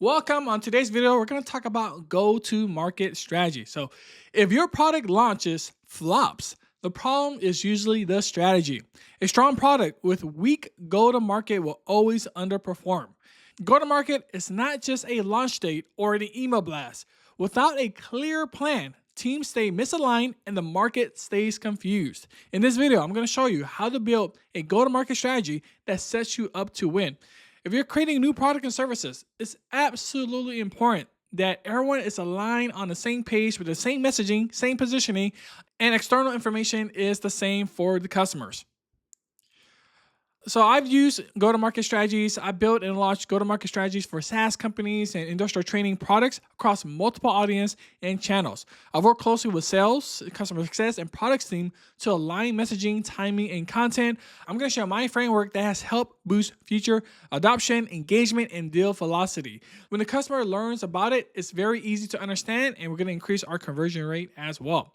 Welcome. On today's video, we're going to talk about go-to-market strategy. So if your product launches flops, the problem is usually the strategy. A strong product with weak go-to-market will always underperform. Go-to-market is not just a launch date or an email blast. Without a clear plan, teams stay misaligned and the market stays confused. In this video, I'm going to show you how to build a go-to-market strategy that sets you up to win. If you're creating new product and services, it's absolutely important that everyone is aligned on the same page with the same messaging, same positioning, and external information is the same for the customers. So I've used go-to-market strategies. I built and launched go-to-market strategies for SaaS companies and industrial training products across multiple audience and channels. I've worked closely with sales, customer success, and products team to align messaging, timing, and content. I'm going to share my framework that has helped boost future adoption, engagement, and deal velocity. When the customer learns about it, it's very easy to understand, and we're going to increase our conversion rate as well.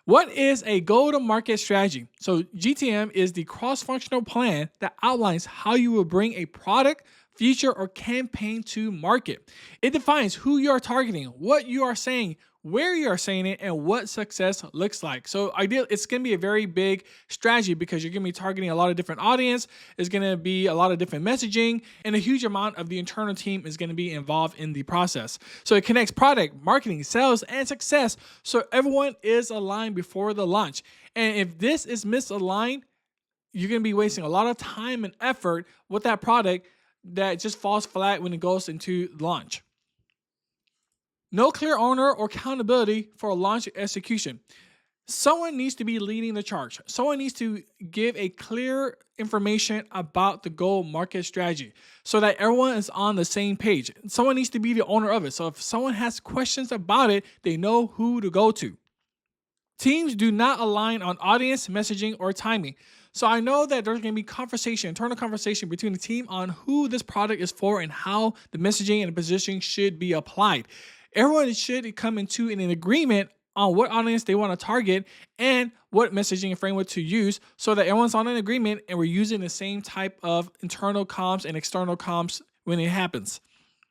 What is a go-to-market strategy? So GTM is the cross-functional plan that outlines how you will bring a product, feature, or campaign to market. It defines who you are targeting, what you are saying, where you are saying it, and what success looks like. So ideally, it's going to be a very big strategy because you're going to be targeting a lot of different audience. It's going to be a lot of different messaging, and a huge amount of the internal team is going to be involved in the process. So it connects product, marketing, sales, and success so everyone is aligned before the launch. And if this is misaligned, you're going to be wasting a lot of time and effort with that product that just falls flat when it goes into launch. No clear owner or accountability for a launch execution. Someone needs to be leading the charge. Someone needs to give a clear information about the go-to-market strategy so that everyone is on the same page. Someone needs to be the owner of it. So if someone has questions about it, they know who to go to. Teams do not align on audience, messaging, or timing. So I know that there's going to be internal conversation between the team on who this product is for and how the messaging and the positioning should be applied. Everyone should come into an agreement on what audience they want to target and what messaging and framework to use so that everyone's on an agreement and we're using the same type of internal comms and external comms when it happens.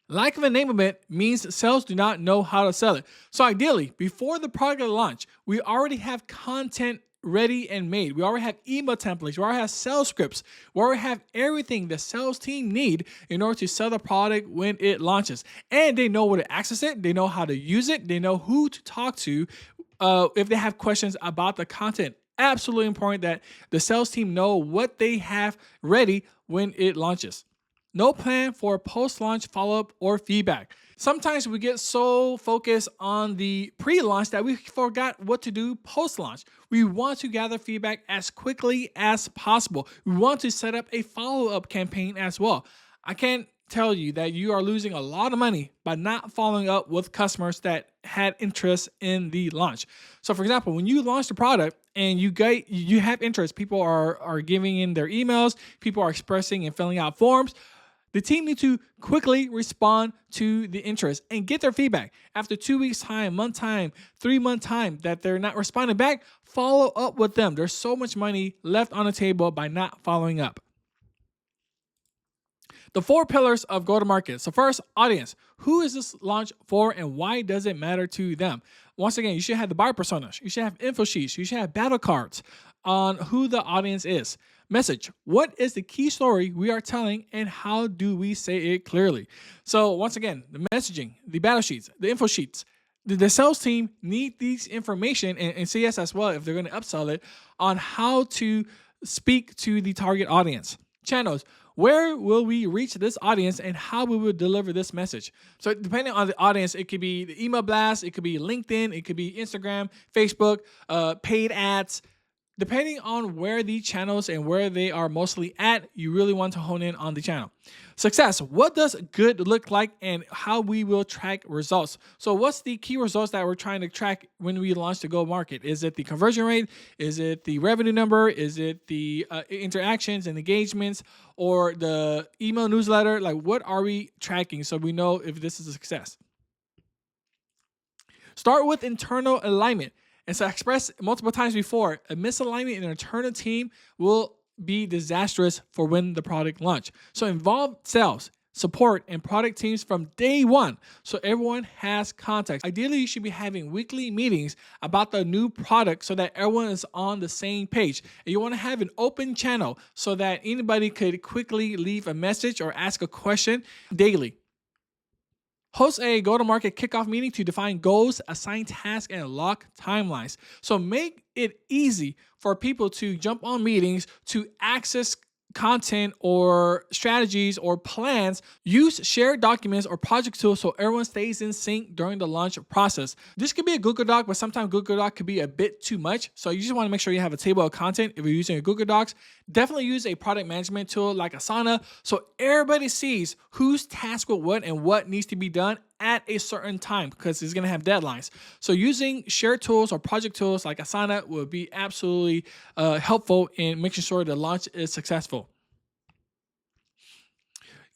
Lack of enablement means sales do not know how to sell it. So ideally, before the product launch, we already have content ready and made. We already have email templates. We already have sales scripts. We already have everything the sales team need in order to sell the product when it launches. And they know where to access it. They know how to use it. They know who to talk to if they have questions about the content. Absolutely important that the sales team know what they have ready when it launches. No plan for post-launch follow-up or feedback. Sometimes we get so focused on the pre-launch that we forgot what to do post-launch. We want to gather feedback as quickly as possible. We want to set up a follow-up campaign as well. I can't tell you that you are losing a lot of money by not following up with customers that had interest in the launch. So for example, when you launch the product and you have interest, people are giving in their emails, people are expressing and filling out forms. The team needs to quickly respond to the interest and get their feedback. After 2 weeks time, month time, 3 month time that they're not responding back, follow up with them. There's so much money left on the table by not following up. The 4 pillars of go-to-market. So first, audience. Who is this launch for and why does it matter to them? Once again, you should have the buyer personas. You should have info sheets. You should have battle cards on who the audience is. Message. What is the key story we are telling and how do we say it clearly? So once again, the messaging, the battle sheets, the info sheets. The sales team need these information and CS as well if they're going to upsell it on how to speak to the target audience. Channels. Where will we reach this audience and how we will deliver this message? So depending on the audience, it could be the email blast, it could be LinkedIn, it could be Instagram, Facebook, paid ads. Depending on where the channels and where they are mostly at, you really want to hone in on the channel. Success. What does good look like and how we will track results? So what's the key results that we're trying to track when we launch the go market? Is it the conversion rate? Is it the revenue number? Is it the interactions and engagements or the email newsletter? Like what are we tracking so we know if this is a success? Start with internal alignment. And so I expressed multiple times before, a misalignment in an internal team will be disastrous for when the product launch. So involve sales, support, and product teams from day one so everyone has context. Ideally, you should be having weekly meetings about the new product so that everyone is on the same page. And you want to have an open channel so that anybody could quickly leave a message or ask a question daily. Host a go-to-market kickoff meeting to define goals, assign tasks, and lock timelines. So make it easy for people to jump on meetings to access content or strategies or plans. Use shared documents or project tools so everyone stays in sync during the launch process. This could be a Google Doc, but sometimes Google Doc could be a bit too much. So you just want to make sure you have a table of content. If you're using a Google Docs, definitely use a product management tool like Asana so everybody sees who's tasked with what and what needs to be done at a certain time because it's going to have deadlines. So using shared tools or project tools like Asana will be absolutely helpful in making sure the launch is successful.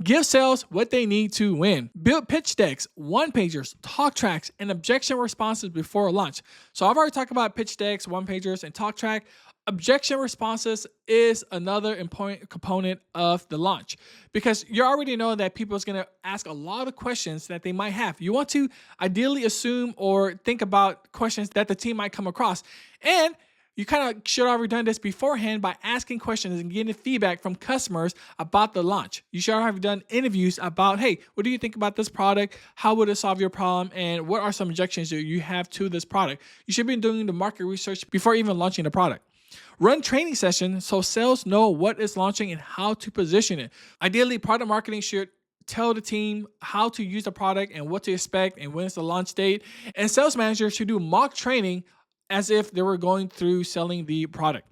Give sales what they need to win. Build pitch decks, one-pagers, talk tracks, and objection responses before launch. So I've already talked about pitch decks, one-pagers, and talk track. Objection responses is another important component of the launch because you already know that people is going to ask a lot of questions that they might have. You want to ideally assume or think about questions that the team might come across. And you kind of should have already done this beforehand by asking questions and getting feedback from customers about the launch. You should have done interviews about, hey, what do you think about this product? How would it solve your problem? And what are some objections that you have to this product? You should be doing the market research before even launching the product. Run training sessions so sales know what is launching and how to position it. Ideally, product marketing should tell the team how to use the product and what to expect and when is the launch date. And sales managers should do mock training as if they were going through selling the product.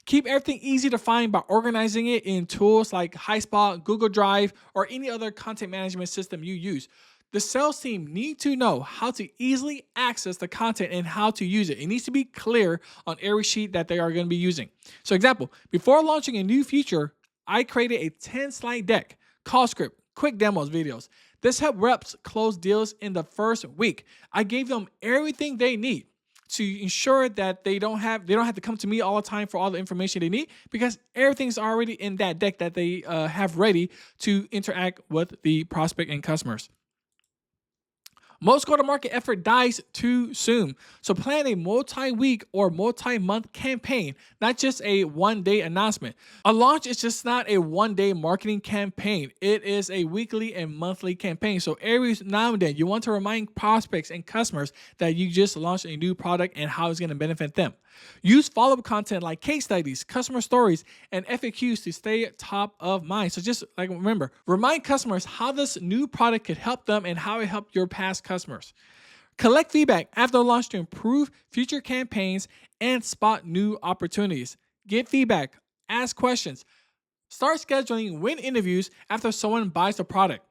Keep everything easy to find by organizing it in tools like HighSpot, Google Drive, or any other content management system you use. The sales team need to know how to easily access the content and how to use it. It needs to be clear on every sheet that they are going to be using. So example, before launching a new feature, I created a 10-slide deck, call script, quick demos videos. This helped reps close deals in the first week. I gave them everything they need to ensure that they don't have to come to me all the time for all the information they need because everything's already in that deck that they have ready to interact with the prospect and customers. Most go-to-market effort dies too soon. So plan a multi-week or multi-month campaign, not just a one-day announcement. A launch is just not a one-day marketing campaign. It is a weekly and monthly campaign. So every now and then, you want to remind prospects and customers that you just launched a new product and how it's going to benefit them. Use follow-up content like case studies, customer stories, and FAQs to stay top of mind. So just like remember, remind customers how this new product could help them and how it helped your past customers. Collect feedback after launch to improve future campaigns and spot new opportunities. Get feedback, ask questions. Start scheduling win interviews after someone buys the product.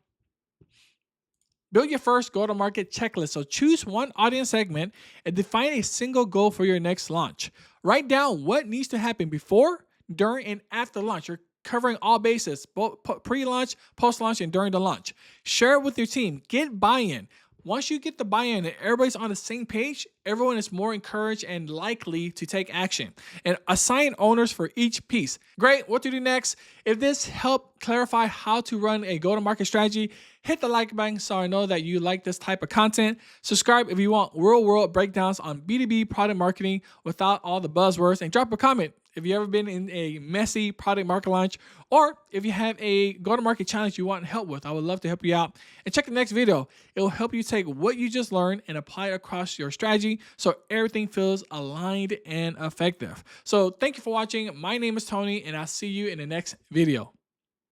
Build your first go-to-market checklist. So choose one audience segment and define a single goal for your next launch. Write down what needs to happen before, during, and after launch. You're covering all bases, both pre-launch, post-launch, and during the launch. Share it with your team. Get buy-in. Once you get the buy-in and everybody's on the same page, everyone is more encouraged and likely to take action. And assign owners for each piece. Great, what to do next? If this helped clarify how to run a go-to-market strategy, hit the like button so I know that you like this type of content. Subscribe if you want real-world breakdowns on B2B product marketing without all the buzzwords. And drop a comment if you've ever been in a messy product market launch or if you have a go-to-market challenge you want help with. I would love to help you out. And check the next video. It will help you take what you just learned and apply it across your strategy so everything feels aligned and effective. So thank you for watching. My name is Tony, and I'll see you in the next video.